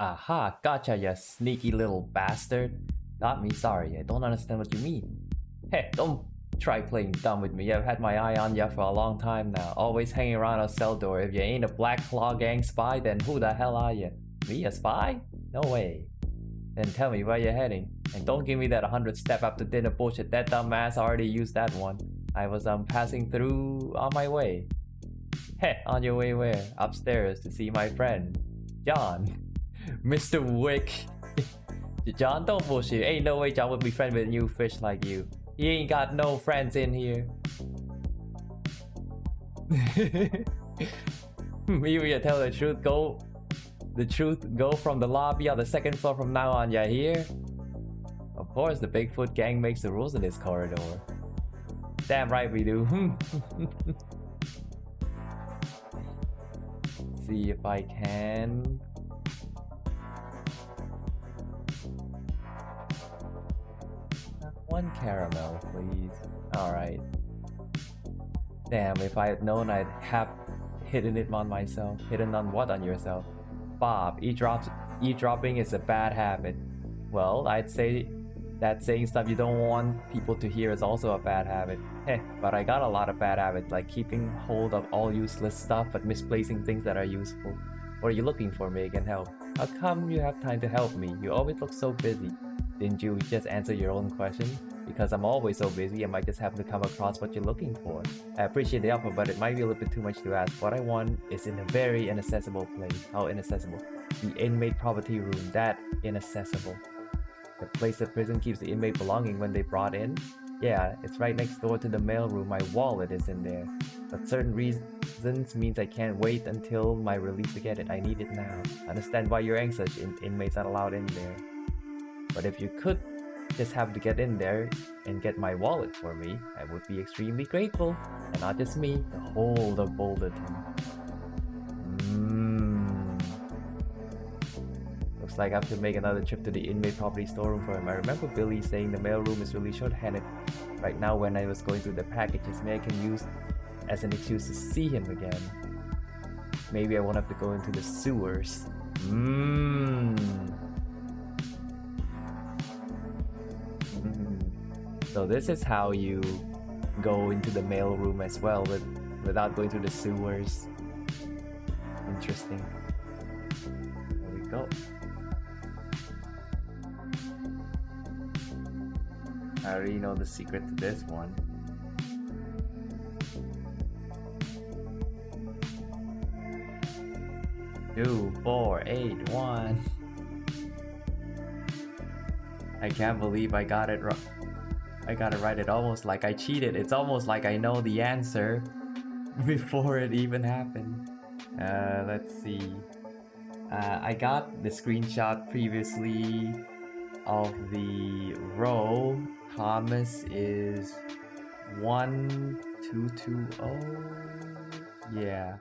Aha, gotcha, you sneaky little bastard. Got me, sorry, I don't understand what you mean. Hey, don't try playing dumb with me. I've had my eye on ya for a long time now. Always hanging around a cell door. If you ain't a Black Claw Gang spy, then who the hell are you? Me, a spy? No way. Then tell me where you're heading. And don't give me that 100 step after dinner bullshit. That dumbass already used that one. I was passing through on my way. Heh, on your way where? Upstairs to see my friend. John. Mr. Wick. John, don't bullshit. Ain't no way John would be friends with a new fish like you. He ain't got no friends in here. Maybe you tell the truth. Go from the lobby on the second floor from now on. You hear? Of course, the Bigfoot gang makes the rules in this corridor. Damn right we do. See if I can. One caramel, please. Alright. Damn, if I had known I'd have hidden it on myself. Hidden on what on yourself? Bob, eavesdropping is a bad habit. Well, I'd say that saying stuff you don't want people to hear is also a bad habit. Heh, but I got a lot of bad habits, like keeping hold of all useless stuff but misplacing things that are useful. What are you looking for, Megan? Help. How come you have time to help me? You always look so busy. Didn't you just answer your own question? Because I'm always so busy, I might just happen to come across what you're looking for. I appreciate the offer, but it might be a little bit too much to ask. What I want is in a very inaccessible place. How inaccessible? The inmate property room. That inaccessible. The place the prison keeps the inmate belonging when they brought in? Yeah, it's right next door to the mail room. My wallet is in there. But certain reasons means I can't wait until my release to get it. I need it now. Understand why you're anxious. Inmates aren't allowed in there. But if you could just have to get in there and get my wallet for me, I would be extremely grateful. And not just me, the whole of Boulderton. Looks like I have to make another trip to the inmate property storeroom for him. I remember Billy saying the mailroom is really short-handed right now. When I was going through the packages, maybe I can use as an excuse to see him again. Maybe I won't have to go into the sewers. So this is how you go into the mailroom as well, without going through the sewers. Interesting. There we go. I already know the secret to this one. Two, 4, 8, 1. I can't believe I got it right. I got it right. It almost like I cheated. It's almost like I know the answer before it even happened. Let's see. I got the screenshot previously of the row. Thomas is 1220. Yeah.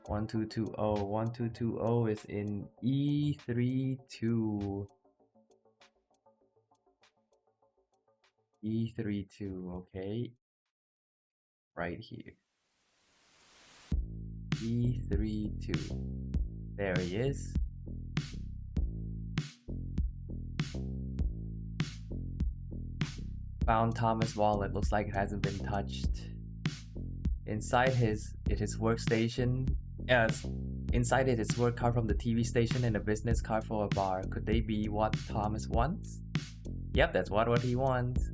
1220. 1220 is in E32. E32, okay. Right here. E32. There he is. Found Thomas' wallet. Looks like it hasn't been touched. Inside his workstation. Inside it is work card from the TV station and a business card for a bar. Could they be what Thomas wants? Yep, that's what he wants.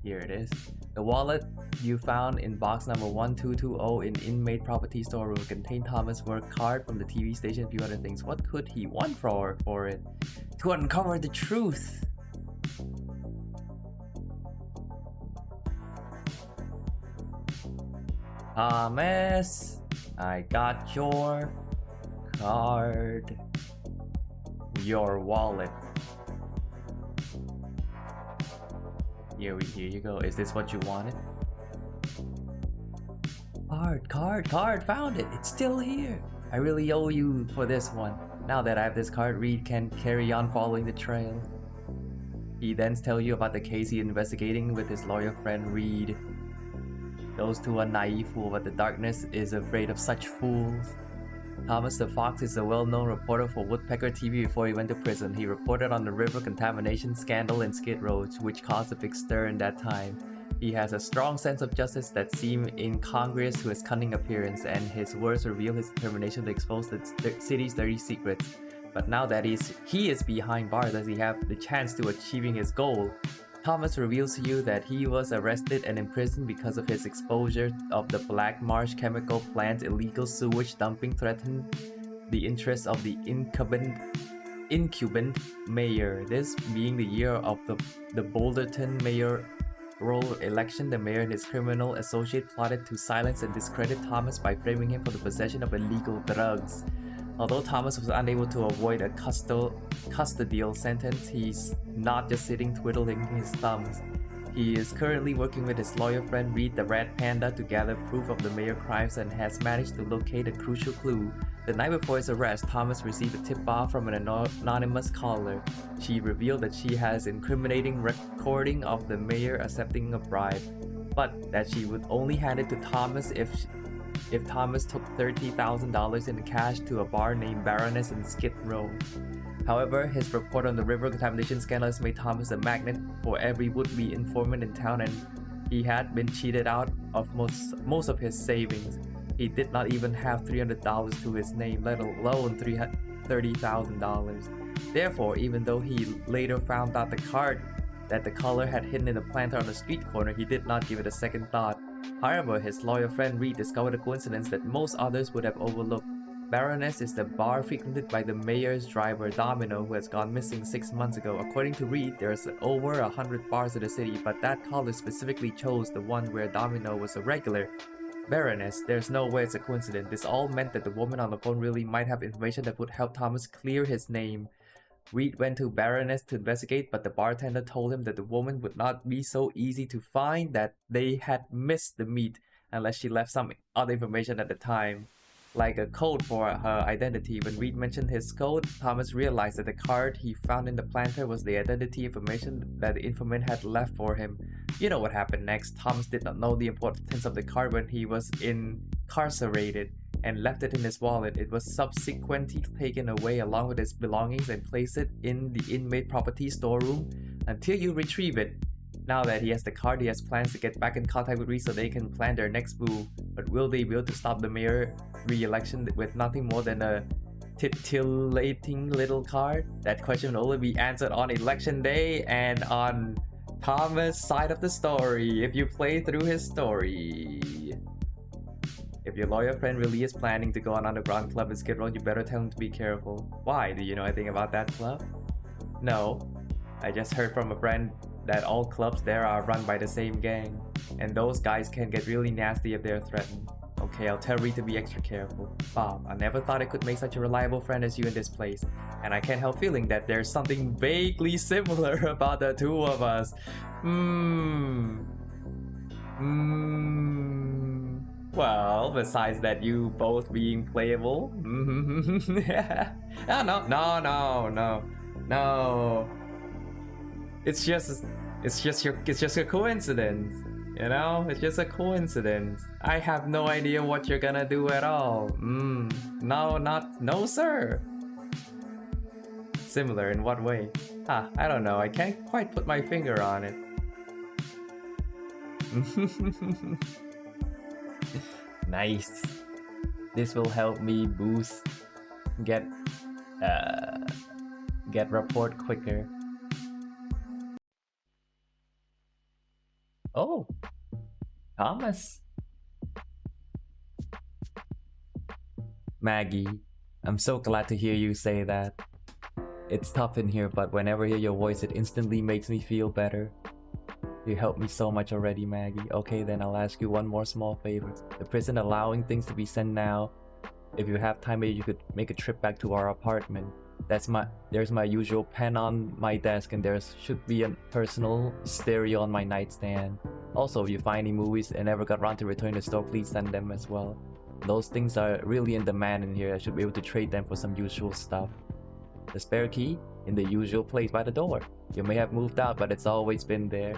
Here it is. The wallet you found in box number 1220 in inmate property storeroom contained Thomas' work card from the TV station and a few other things. What could he want for it? To uncover the truth! Thomas, I got your card. Your wallet. Here you go. Is this what you wanted? Card, found it. It's still here. I really owe you for this one. Now that I have this card, Reed can carry on following the trail. He then tells you about the case he's investigating with his lawyer friend Reed. Those two are naive fools, but the darkness is afraid of such fools. Thomas the Fox is a well-known reporter for Woodpecker TV before he went to prison. He reported on the river contamination scandal in Skid Row, which caused a big stir in that time. He has a strong sense of justice that seems incongruous to his cunning appearance, and his words reveal his determination to expose the city's dirty secrets. But now that he is behind bars, does he have the chance to achieving his goal? Thomas reveals to you that he was arrested and imprisoned because of his exposure of the Black Marsh chemical plant's illegal sewage dumping threatened the interests of the incumbent mayor. This being the year of the Boulderton mayoral election, the mayor and his criminal associate plotted to silence and discredit Thomas by framing him for the possession of illegal drugs. Although Thomas was unable to avoid a custodial sentence, he's not just sitting twiddling his thumbs. He is currently working with his lawyer friend Reed the Red Panda to gather proof of the mayor's crimes and has managed to locate a crucial clue. The night before his arrest, Thomas received a tip-off from an anonymous caller. She revealed that she has incriminating recording of the mayor accepting a bribe, but that she would only hand it to Thomas if Thomas took $30,000 in cash to a bar named Baroness in Skid Row. However, his report on the river contamination scandal has made Thomas a magnet for every would-be informant in town, and he had been cheated out of most of his savings. He did not even have $300 to his name, let alone $30,000. Therefore, even though he later found out the card that the caller had hidden in a planter on the street corner, he did not give it a second thought. However, his lawyer friend Reed discovered a coincidence that most others would have overlooked. Baroness is the bar frequented by the mayor's driver Domino, who has gone missing 6 months ago. According to Reed, there's over 100 bars in the city, but that caller specifically chose the one where Domino was a regular. Baroness, there's no way it's a coincidence. This all meant that the woman on the phone really might have information that would help Thomas clear his name. Reed went to Baroness to investigate, but the bartender told him that the woman would not be so easy to find, that they had missed the meet unless she left some other information at the time, like a code for her identity. When Reed mentioned his code, Thomas realized that the card he found in the planter was the identity information that the informant had left for him. You know what happened next. Thomas did not know the importance of the card when he was incarcerated and left it in his wallet. It was subsequently taken away along with his belongings and placed it in the inmate property storeroom until you retrieve it. Now that he has the card, he has plans to get back in contact with Reed so they can plan their next move. But will they be able to stop the mayor re-election with nothing more than a titillating little card? That question will only be answered on election day and on Thomas' side of the story if you play through his story. If your lawyer friend really is planning to go on underground club in Skid Row, you better tell him to be careful. Why? Do you know anything about that club? No. I just heard from a friend that all clubs there are run by the same gang, and those guys can get really nasty if they're threatened. Okay, I'll tell Reed to be extra careful. Bob, I never thought I could make such a reliable friend as you in this place, and I can't help feeling that there's something vaguely similar about the two of us. Well, besides that, you both being playable. No. It's just a coincidence. You know, it's just a coincidence. I have no idea what you're gonna do at all. No, sir. Similar in what way? I don't know. I can't quite put my finger on it. Nice. This will help me boost, get report quicker. Oh, Thomas. Maggie, I'm so glad to hear you say that. It's tough in here, but whenever I hear your voice, it instantly makes me feel better. You helped me so much already, Maggie. Okay, then I'll ask you one more small favor. The prison allowing things to be sent now. If you have time, maybe you could make a trip back to our apartment. There's my usual pen on my desk, and there should be a personal stereo on my nightstand. Also, if you find any movies and never got around to returning to the store, please send them as well. Those things are really in demand in here. I should be able to trade them for some usual stuff. The spare key in the usual place by the door. You may have moved out, but it's always been there.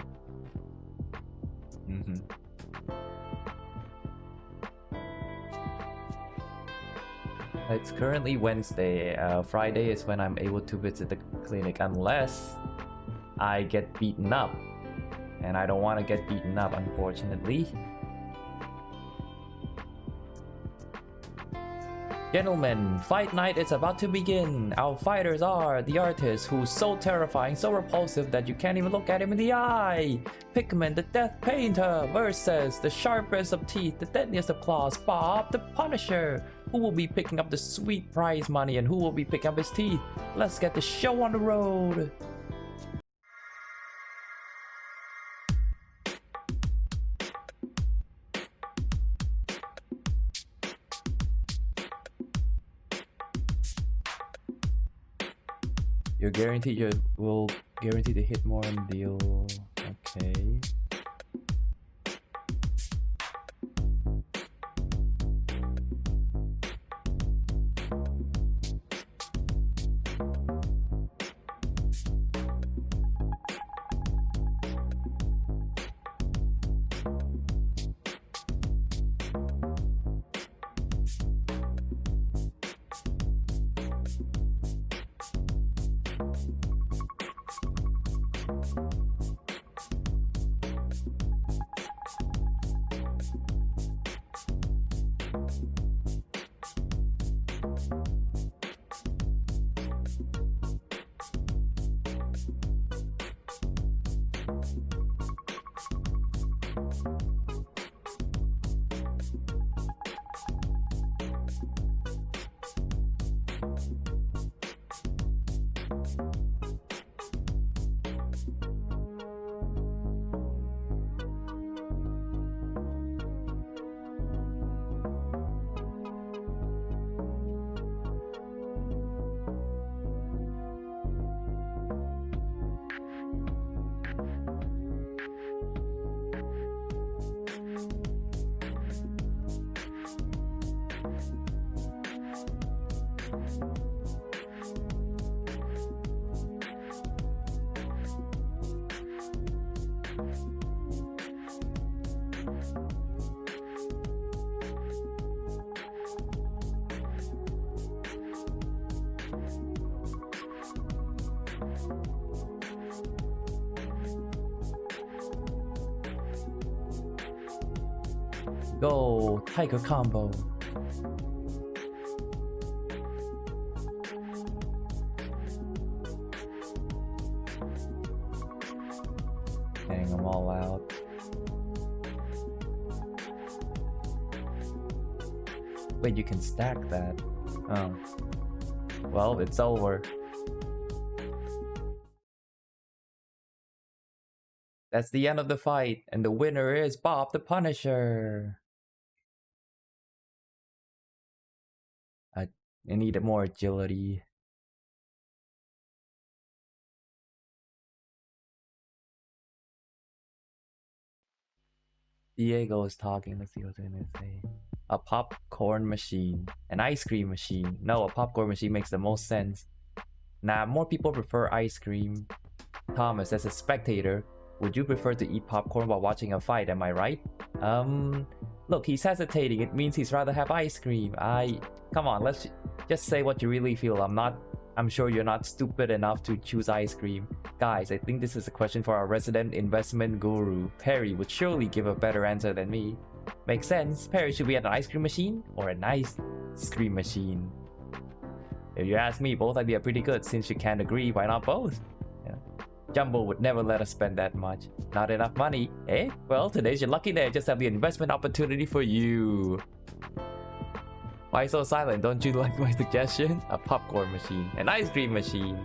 It's currently Wednesday. Friday is when I'm able to visit the clinic unless I get beaten up. And I don't want to get beaten up, unfortunately. Gentlemen, fight night is about to begin. Our fighters are the artist who's so terrifying, so repulsive that you can't even look at him in the eye. Pikmin, the Death Painter, versus the sharpest of teeth, the deadliest of claws, Bob, the Punisher. Who will be picking up the sweet prize money and who will be picking up his teeth? Let's get the show on the road. You're guaranteed you will guarantee to hit more and deal. Okay. Go, Tiger combo. Getting them all out. Wait, you can stack that. Oh. Well, it's over. That's the end of the fight, and the winner is Bob the Punisher. I needed more agility. Diego is talking. Let's see what's in it say. A popcorn machine. An ice cream machine. No, a popcorn machine makes the most sense. Nah, more people prefer ice cream. Thomas, as a spectator, would you prefer to eat popcorn while watching a fight? Am I right? Look, he's hesitating. It means he's rather have ice cream. Come on, let's just say what you really feel. I'm sure you're not stupid enough to choose ice cream. Guys, I think this is a question for our resident investment guru. Perry would surely give a better answer than me. Makes sense. Perry, should we have an ice cream machine or an ice cream machine? If you ask me, both ideas are pretty good. Since you can't agree, why not both? Yeah. Jumbo would never let us spend that much. Not enough money, eh? Well, today's your lucky day. I just have the investment opportunity for you. Why so silent? Don't you like my suggestion? A popcorn machine. An ice cream machine.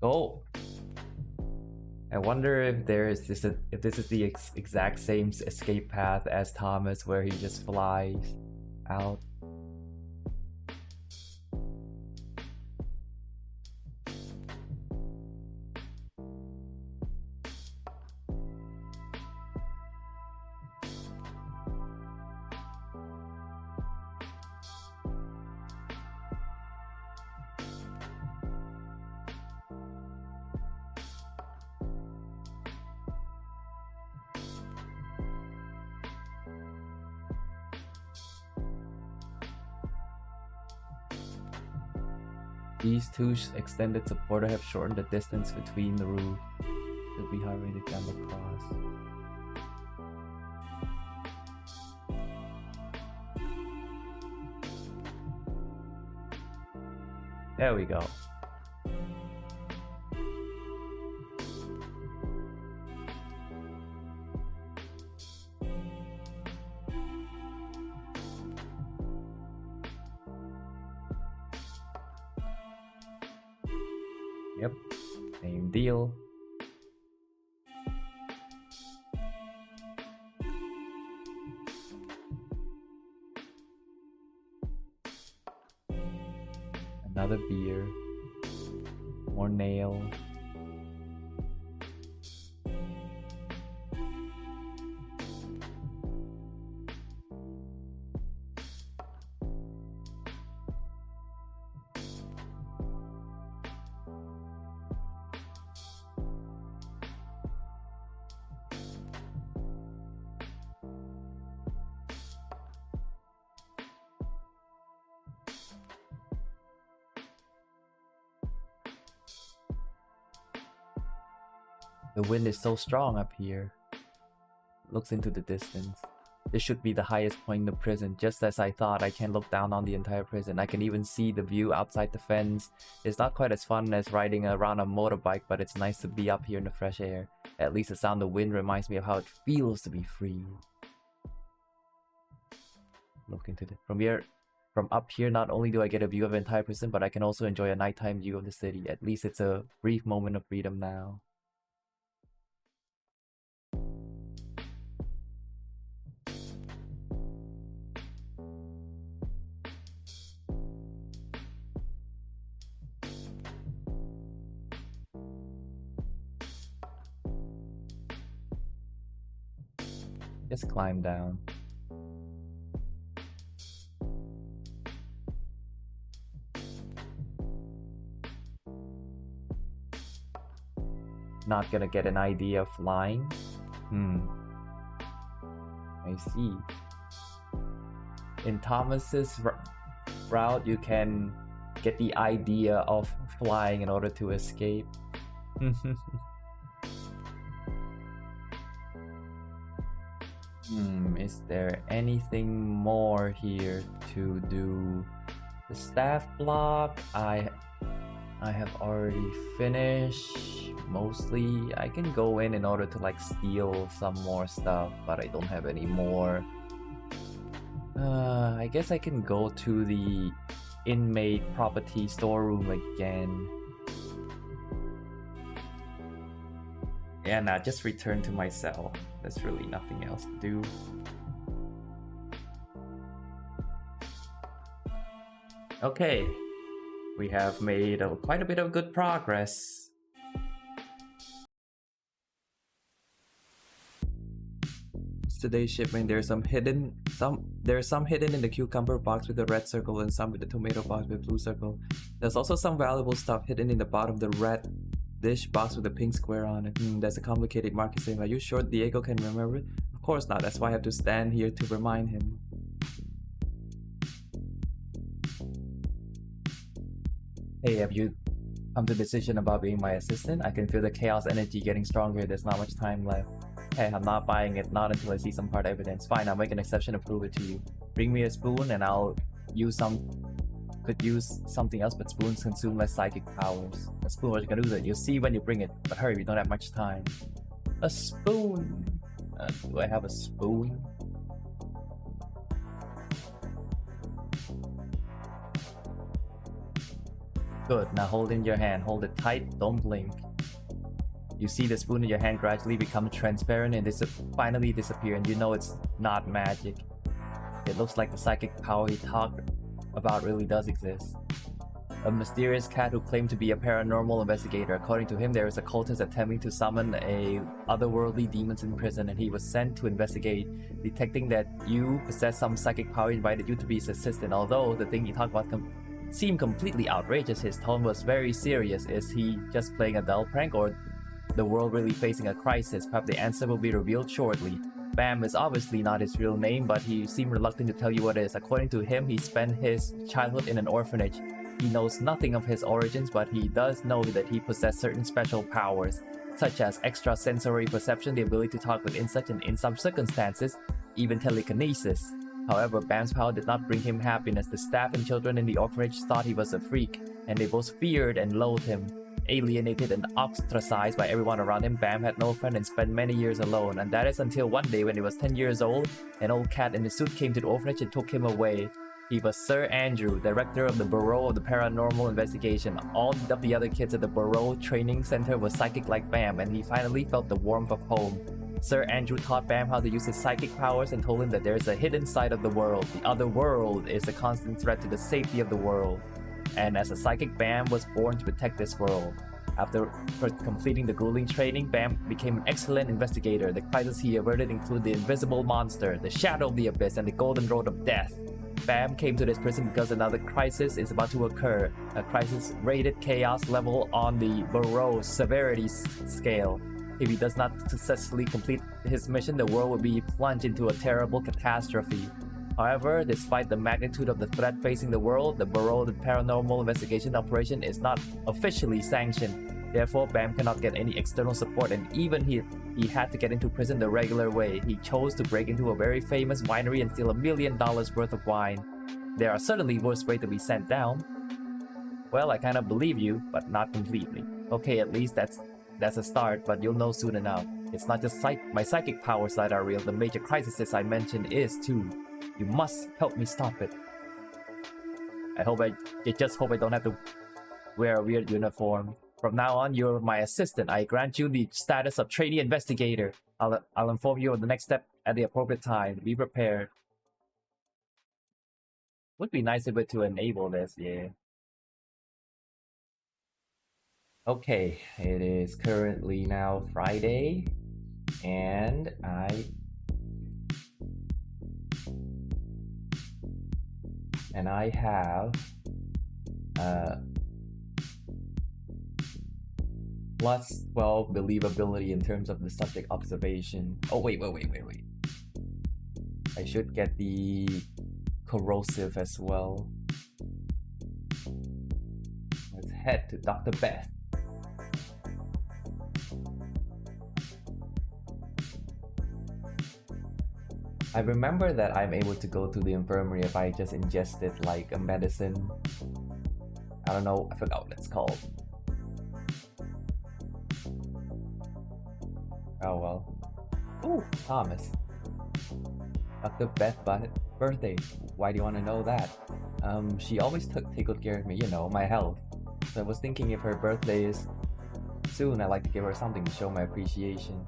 Go. I wonder if if this is the exact same escape path as Thomas, where he just flies out. These two extended supporters have shortened the distance between the roof. It'll be harder to come across. There we go. Yep, same deal. Another beer. More nail. The wind is so strong up here. Looks into the distance. This should be the highest point in the prison. Just as I thought, I can look down on the entire prison. I can even see the view outside the fence. It's not quite as fun as riding around a motorbike, but it's nice to be up here in the fresh air. At least the sound of wind reminds me of how it feels to be free. Look into the... From up here, not only do I get a view of the entire prison, but I can also enjoy a nighttime view of the city. At least it's a brief moment of freedom now. Just climb down. Not gonna get an idea of flying? I see. In Thomas's route, you can get the idea of flying in order to escape. Is there anything more here to do? The staff block, I have already finished mostly. I can go in order to like steal some more stuff, but I don't have any more. I guess I can go to the inmate property storeroom again. Yeah, nah, just return to my cell. There's really nothing else to do. Okay, we have made quite a bit of good progress. Today's shipment, there's some hidden in the cucumber box with the red circle and some with the tomato box with blue circle. There's also some valuable stuff hidden in the bottom of the red dish box with a pink square on it. That's a complicated market saying. Are you sure Diego can remember it? Of course not, that's why I have to stand here to remind him. Hey, have you come to a decision about being my assistant? I can feel the chaos energy getting stronger. There's not much time left. Hey, I'm not buying it, not until I see some hard evidence. Fine, I'll make an exception to prove it to you. Bring me a spoon and I'll could use something else, but spoons consume less psychic powers. A spoon, what you gonna do that? You'll see when you bring it, but hurry, we don't have much time. A spoon! Do I have a spoon? Good, now hold in your hand. Hold it tight, don't blink. You see the spoon in your hand gradually become transparent and finally disappear, and you know it's not magic. It looks like the psychic power he talked about really does exist. A mysterious cat who claimed to be a paranormal investigator. According to him, there is a cultist attempting to summon otherworldly demons in prison, and he was sent to investigate. Detecting that you possess some psychic power, he invited you to be his assistant. Although the thing he talked about seemed completely outrageous, his tone was very serious. Is he just playing a dull prank, or the world really facing a crisis? Perhaps the answer will be revealed shortly. Bam is obviously not his real name, but he seemed reluctant to tell you what it is. According to him, he spent his childhood in an orphanage. He knows nothing of his origins, but he does know that he possesses certain special powers, such as extrasensory perception, the ability to talk with insects, and in some circumstances, even telekinesis. However, Bam's power did not bring him happiness. The staff and children in the orphanage thought he was a freak, and they both feared and loathed him. Alienated and ostracized by everyone around him, Bam had no friend and spent many years alone, and that is until one day when he was 10 years old, an old cat in a suit came to the orphanage and took him away. He was Sir Andrew, director of the Bureau of the Paranormal Investigation. All of the other kids at the Bureau Training Center were psychic like Bam, and he finally felt the warmth of home. Sir Andrew taught Bam how to use his psychic powers and told him that there is a hidden side of the world. The other world is a constant threat to the safety of the world. And as a psychic, Bam was born to protect this world. After completing the grueling training, Bam became an excellent investigator. The crises he averted include the invisible monster, the shadow of the abyss, and the golden road of death. Bam came to this prison because another crisis is about to occur, a crisis rated chaos level on the Bureau severity scale. If he does not successfully complete his mission, the world will be plunged into a terrible catastrophe. However, despite the magnitude of the threat facing the world, the Bureau of the Paranormal Investigation operation is not officially sanctioned. Therefore, Bam cannot get any external support, and even he had to get into prison the regular way. He chose to break into a very famous winery and steal $1 million worth of wine. There are certainly worse ways to be sent down. Well, I kind of believe you, but not completely. Okay, at least that's a start, but you'll know soon enough. It's not just my psychic powers that are real, the major crisis I mentioned is too. You must help me stop it. I just hope I don't have to wear a weird uniform. From now on, you're my assistant. I grant you the status of trainee investigator. I'll inform you of the next step at the appropriate time. Be prepared. Would be nice if it to enable this, yeah. Okay, it is currently now Friday, and I have plus 12 believability in terms of the subject observation. Oh wait. I should get the corrosive as well. Let's head to Dr. Beth. I remember that I'm able to go to the infirmary if I just ingested like a medicine. I don't know, I forgot what it's called. Oh well. Ooh, Thomas. Dr. Beth's birthday. Why do you want to know that? She always take good care of me, you know, my health. So I was thinking if her birthday is soon, I'd like to give her something to show my appreciation.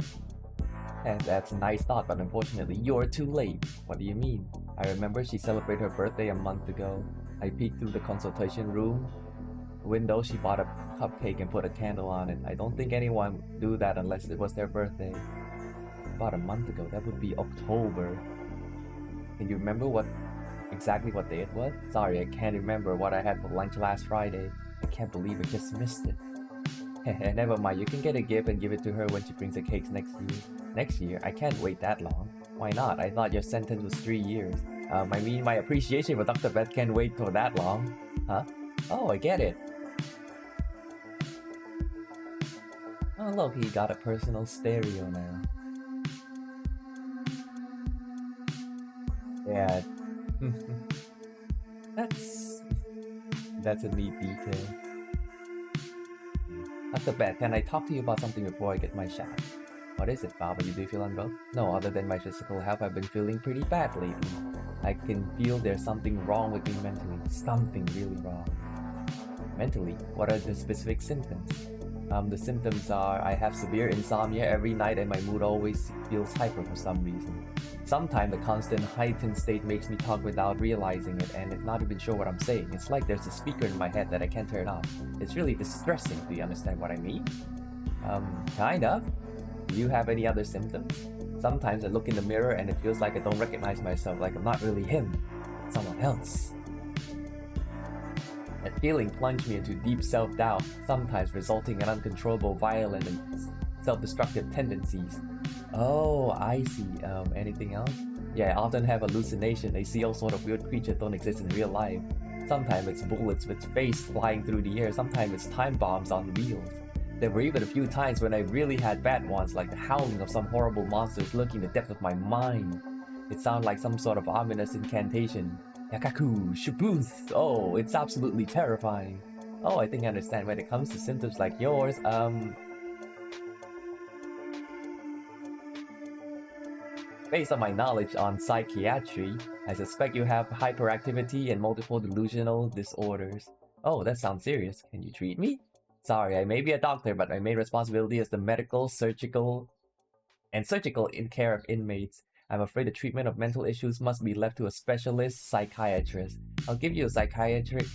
And that's a nice thought, but unfortunately, you're too late. What do you mean? I remember she celebrated her birthday a month ago. I peeked through the consultation room window. She bought a cupcake and put a candle on it. I don't think anyone would do that unless it was their birthday. About a month ago, that would be October. Can you remember exactly what day it was? Sorry, I can't remember what I had for lunch last Friday. I can't believe I just missed it. Never mind, you can get a gift and give it to her when she brings the cakes next year. Next year? I can't wait that long. Why not? I thought your sentence was 3 years. I mean, my appreciation for Dr. Beth can't wait for that long. Huh? Oh, I get it. Oh look, he got a personal stereo now. Yeah. That's a neat detail. Dr. Beth, can I talk to you about something before I get my shot? What is it, Baba? Do you feel unwell? No, other than my physical health, I've been feeling pretty bad lately. I can feel there's something wrong with me mentally. Something really wrong. Mentally? What are the specific symptoms? The symptoms are I have severe insomnia every night and my mood always feels hyper for some reason. Sometimes the constant heightened state makes me talk without realizing it and not even sure what I'm saying. It's like there's a speaker in my head that I can't turn off. It's really distressing. Do you understand what I mean? Kind of. Do you have any other symptoms? Sometimes I look in the mirror and it feels like I don't recognize myself, like I'm not really him, someone else. That feeling plunged me into deep self-doubt, sometimes resulting in uncontrollable violent and self-destructive tendencies. Oh, I see. Anything else? Yeah, I often have hallucinations. I see all sort of weird creatures don't exist in real life. Sometimes it's bullets with face flying through the air, sometimes it's time bombs on wheels. There were even a few times when I really had bad ones, like the howling of some horrible monsters lurking in the depth of my mind. It sounded like some sort of ominous incantation. Yakaku, Shabuth. Oh, it's absolutely terrifying. Oh, I think I understand when it comes to symptoms like yours, based on my knowledge on psychiatry, I suspect you have hyperactivity and multiple delusional disorders. Oh, that sounds serious. Can you treat me? Sorry, I may be a doctor, but my main responsibility is the medical, surgical in care of inmates. I'm afraid the treatment of mental issues must be left to a specialist psychiatrist. I'll give you a psychiatric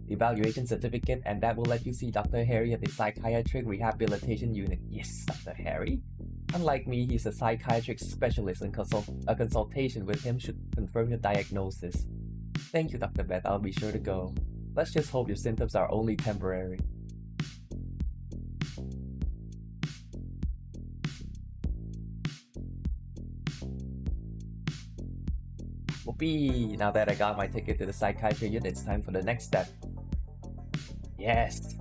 evaluation certificate, and that will let you see Dr. Harry at the Psychiatric Rehabilitation Unit. Yes, Dr. Harry? Unlike me, he's a psychiatric specialist, and a consultation with him should confirm your diagnosis. Thank you, Dr. Beth. I'll be sure to go. Let's just hope your symptoms are only temporary. Whoopee! Now that I got my ticket to the psychiatry unit, it's time for the next step. Yes!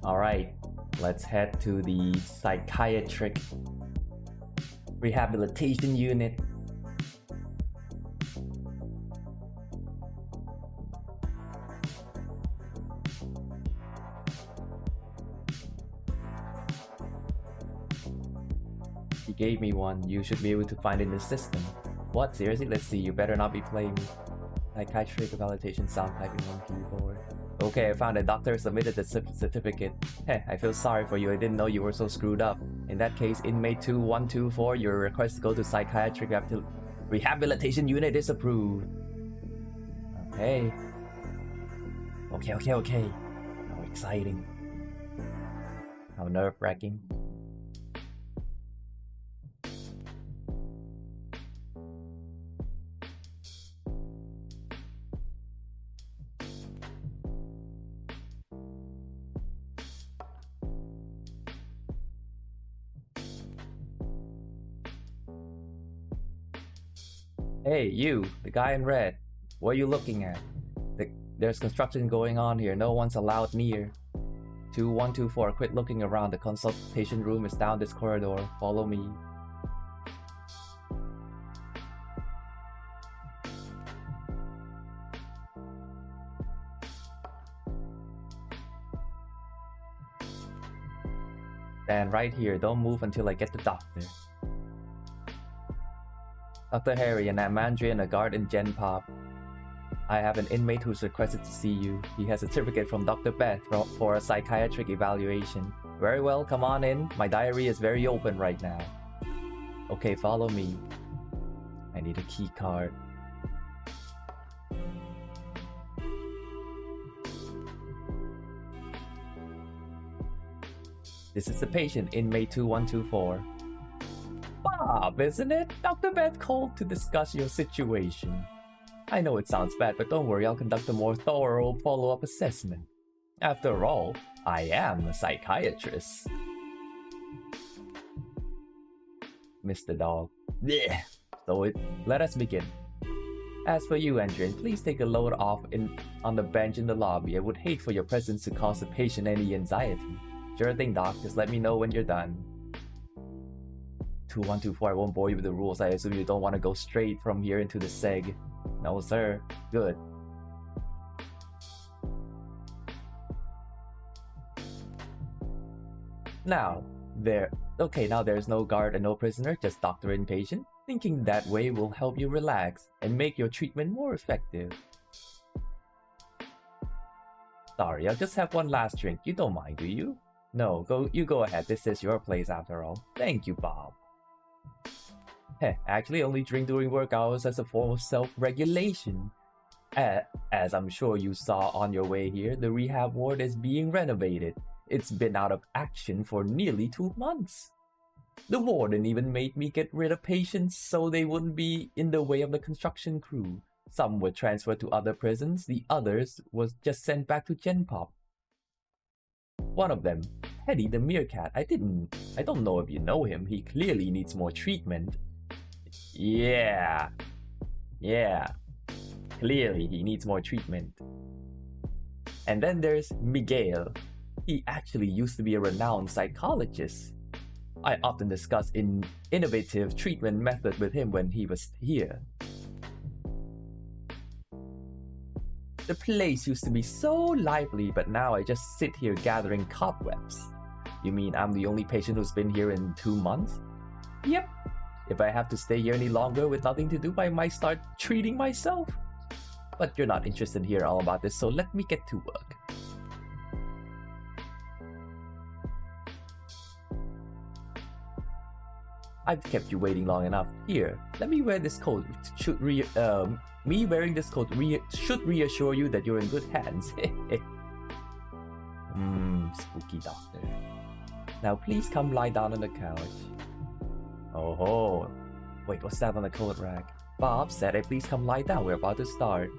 Alright, let's head to the Psychiatric Rehabilitation Unit. He gave me one. You should be able to find it in the system. What? Seriously? Let's see. You better not be playing me. Psychiatric evaluation sound typing on keyboard. Okay, I found it. Doctor submitted the certificate. Heh, I feel sorry for you. I didn't know you were so screwed up. In that case, inmate 2124, your request to go to psychiatric rehabilitation unit is approved. Okay. Okay. How exciting. How nerve-wracking. Hey, you, the guy in red. What are you looking at? There's construction going on here. No one's allowed near. 2124, quit looking around. The consultation room is down this corridor. Follow me. Stand right here. Don't move until I get the doctor. Dr. Harry, an Amandrian, a guard in Gen Pop. I have an inmate who's requested to see you. He has a certificate from Dr. Beth for a psychiatric evaluation. Very well, come on in. My diary is very open right now. Okay, follow me. I need a key card. This is the patient, inmate 2124. Bob, isn't it? Dr. Beth called to discuss your situation. I know it sounds bad, but don't worry, I'll conduct a more thorough follow-up assessment. After all, I am a psychiatrist. Mr. Dog. Blech. So let us begin. As for you, Andrin, please take a load off on the bench in the lobby. I would hate for your presence to cause the patient any anxiety. Sure thing, Doc. Just let me know when you're done. 2124, I won't bore you with the rules. I assume you don't want to go straight from here into the seg. No, sir. Good. Now there's no guard and no prisoner, just doctor and patient. Thinking that way will help you relax and make your treatment more effective. Sorry, I'll just have one last drink. You don't mind, do you? No, you go ahead. This is your place after all. Thank you, Bob. Heh, actually only drink during work hours as a form of self-regulation. As I'm sure you saw on your way here, the rehab ward is being renovated. It's been out of action for nearly 2 months. The warden even made me get rid of patients so they wouldn't be in the way of the construction crew. Some were transferred to other prisons, the others was just sent back to Gen Pop. One of them, Teddy the Meerkat, I don't know if you know him, he clearly needs more treatment. Yeah. Clearly, he needs more treatment. And then there's Miguel. He actually used to be a renowned psychologist. I often discuss innovative treatment methods with him when he was here. The place used to be so lively, but now I just sit here gathering cobwebs. You mean I'm the only patient who's been here in 2 months? Yep. If I have to stay here any longer with nothing to do, I might start treating myself. But you're not interested in hearing all about this, so let me get to work. I've kept you waiting long enough. Here, let me wear this coat. Me wearing this coat should reassure you that you're in good hands. Spooky doctor. Now please come lie down on the couch. Oh ho. Wait, what's that on the coat rack? Bob said, "Hey, please come lie down. We're about to start."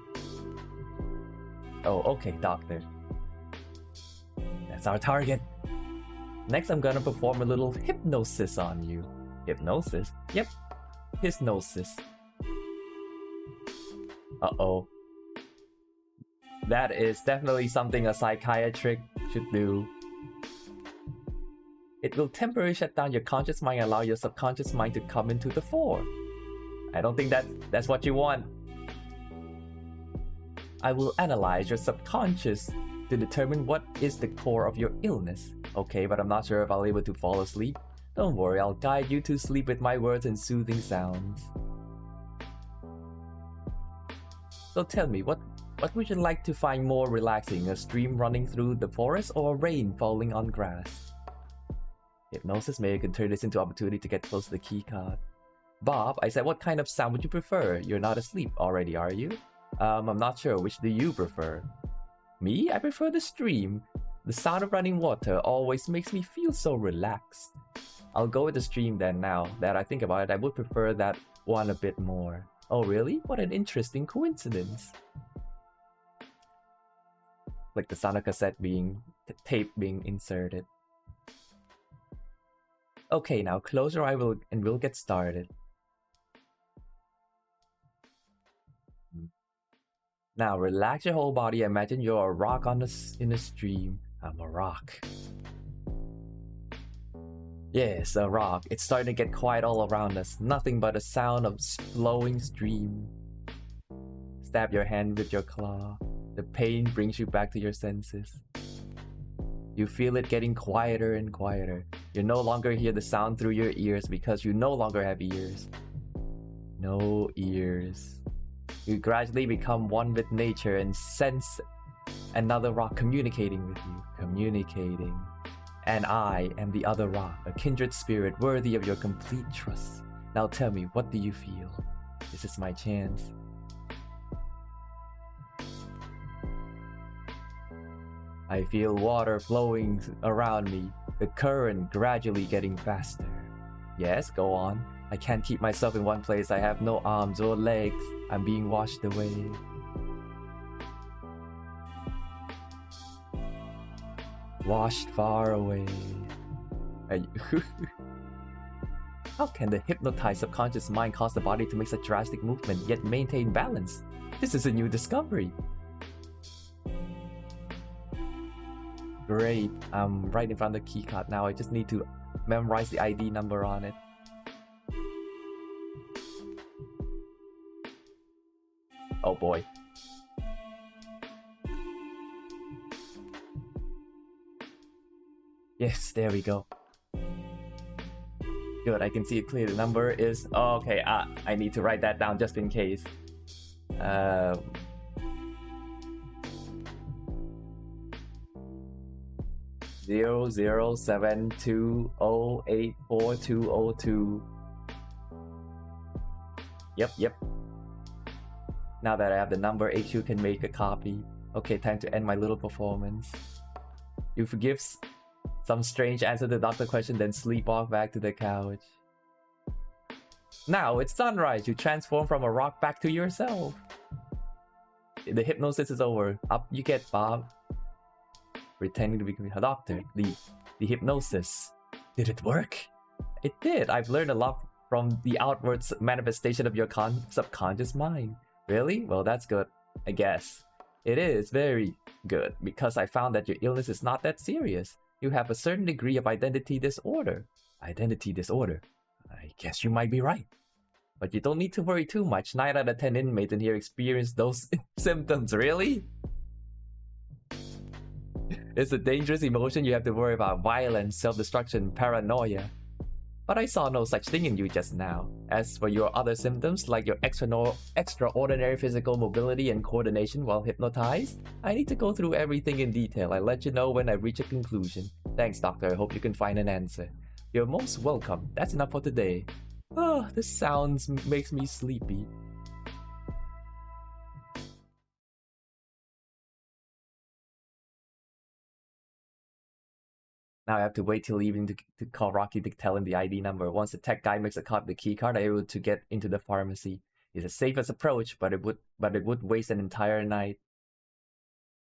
Oh, okay, doctor. That's our target. Next, I'm gonna perform a little hypnosis on you. Hypnosis? Yep. Hypnosis. Uh-oh. That is definitely something a psychiatric should do. It will temporarily shut down your conscious mind and allow your subconscious mind to come into the fore. I don't think that's what you want. I will analyze your subconscious to determine what is the core of your illness. Okay, but I'm not sure if I'll be able to fall asleep. Don't worry, I'll guide you to sleep with my words and soothing sounds. So tell me, what would you like to find more relaxing? A stream running through the forest or rain falling on grass? Hypnosis, maybe I can turn this into opportunity to get close to the keycard. Bob, I said, what kind of sound would you prefer? You're not asleep already, are you? I'm not sure. Which do you prefer? Me? I prefer the stream. The sound of running water always makes me feel so relaxed. I'll go with the stream then. Now that I think about it, I would prefer that one a bit more. Oh really? What an interesting coincidence. Like the sound of cassette tape being inserted. Okay, now close your eye and we'll get started. Now relax your whole body. Imagine you're a rock in a stream. I'm a rock. Yes, a rock. It's starting to get quiet all around us. Nothing but a sound of flowing stream. Stab your hand with your claw. The pain brings you back to your senses. You feel it getting quieter and quieter. You no longer hear the sound through your ears because you no longer have ears. No ears. You gradually become one with nature and sense another rock communicating with you. Communicating. And I am the other rock, a kindred spirit worthy of your complete trust. Now tell me, what do you feel? This is my chance. I feel water flowing around me, the current gradually getting faster. Yes, go on. I can't keep myself in one place. I have no arms or legs. I'm being washed away. Washed far away. How can the hypnotized subconscious mind cause the body to make such drastic movement yet maintain balance? This is a new discovery. Great, I'm right in front of the keycard now. I just need to memorize the ID number on it. Oh boy. Yes, there we go. Good, I can see it clear. The number is... Oh, okay, I need to write that down just in case. 0072084202. Yep. Now that I have the number, HQ can make a copy. Okay, time to end my little performance. You forgive some strange answer to the doctor question, then sleepwalk back to the couch. Now it's sunrise. You transform from a rock back to yourself. The hypnosis is over. Up you get, Bob. Pretending to be a doctor. The hypnosis. Did it work? It did. I've learned a lot from the outwards manifestation of your subconscious mind. Really? Well, that's good, I guess. It is very good, because I found that your illness is not that serious. You have a certain degree of identity disorder. Identity disorder? I guess you might be right. But you don't need to worry too much. 9 out of 10 inmates in here experience those symptoms, really? It's a dangerous emotion you have to worry about: violence, self-destruction, paranoia. But I saw no such thing in you just now. As for your other symptoms, like your extraordinary physical mobility and coordination while hypnotized, I need to go through everything in detail. I'll let you know when I reach a conclusion. Thanks, doctor. I hope you can find an answer. You're most welcome. That's enough for today. Oh, this sounds makes me sleepy. Now I have to wait till evening to call Rocky to tell him the ID number. Once the tech guy makes a copy of the key card, I'm able to get into the pharmacy. It's the safest approach, but it would waste an entire night.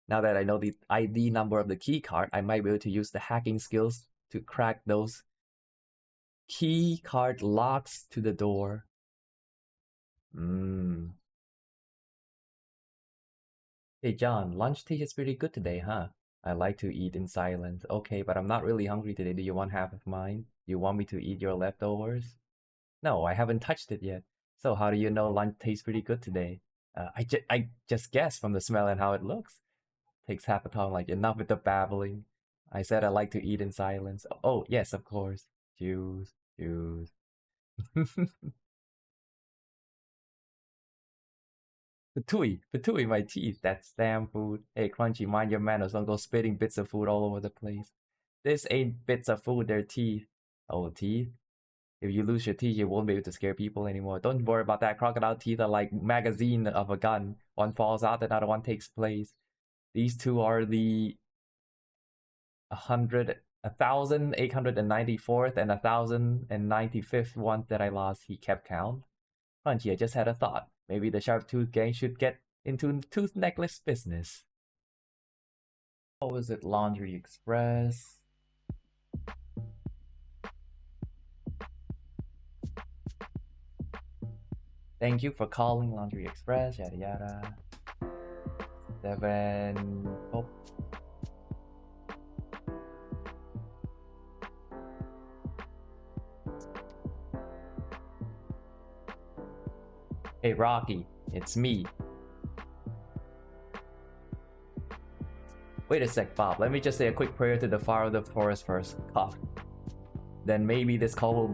Now that I know the ID number of the key card, I might be able to use the hacking skills to crack those key card locks to the door. Hey John, lunch tea is pretty good today, huh? I like to eat in silence. Okay, but I'm not really hungry today. Do you want half of mine? You want me to eat your leftovers? No, I haven't touched it yet. So how do you know lunch tastes pretty good today? I just guessed from the smell and how it looks. Takes half a tongue, like, enough with the babbling. I said I like to eat in silence. Oh, yes, of course. Juice, juice. Patooey, my teeth. That's damn food. Hey, Crunchy, mind your manners. Don't go spitting bits of food all over the place. This ain't bits of food, they're teeth. Oh, teeth? If you lose your teeth, you won't be able to scare people anymore. Don't worry about that. Crocodile teeth are like magazine of a gun. One falls out, another one takes place. These two are the 1,894th and 1,095th ones that I lost. He kept count. Crunchy, I just had a thought. Maybe the Sharp Tooth Gang should get into tooth necklace business. What was it? Laundry Express. Thank you for calling Laundry Express, yada yada. 7. Oh. Hey Rocky, it's me. Wait a sec, Bob. Let me just say a quick prayer to the fire of the forest first. Cough. Then maybe this call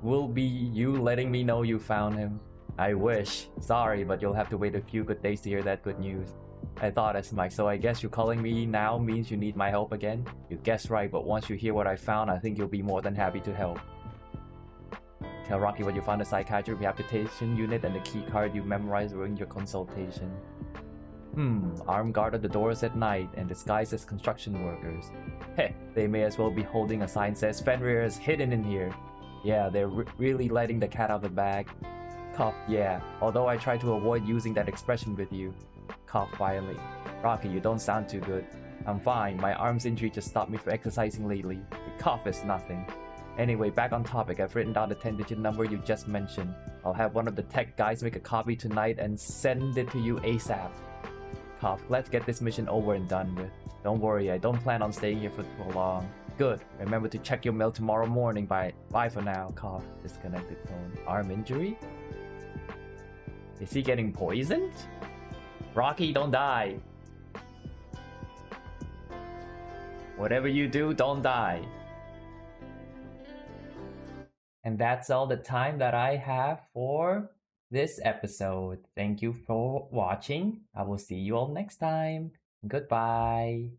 will be you letting me know you found him. I wish. Sorry, but you'll have to wait a few good days to hear that good news. I thought as much, so I guess you calling me now means you need my help again? You guessed right, but once you hear what I found, I think you'll be more than happy to help. Tell Rocky what you found: the psychiatric rehabilitation unit and the key card you memorized during your consultation. Armed guard at the doors at night and disguised as construction workers. Heh, they may as well be holding a sign that says Fenrir is hidden in here. Yeah, they're really letting the cat out of the bag. Cough, yeah, although I try to avoid using that expression with you. Cough violently. Rocky, you don't sound too good. I'm fine, my arm's injury just stopped me from exercising lately. The cough is nothing. Anyway, back on topic, I've written down the 10-digit number you just mentioned. I'll have one of the tech guys make a copy tonight and send it to you ASAP. Cough, let's get this mission over and done with. Don't worry, I don't plan on staying here for too long. Good. Remember to check your mail tomorrow morning. Bye for now. Cough. Disconnected phone. Arm injury? Is he getting poisoned? Rocky, don't die. Whatever you do, don't die. And that's all the time that I have for this episode. Thank you for watching. I will see you all next time. Goodbye.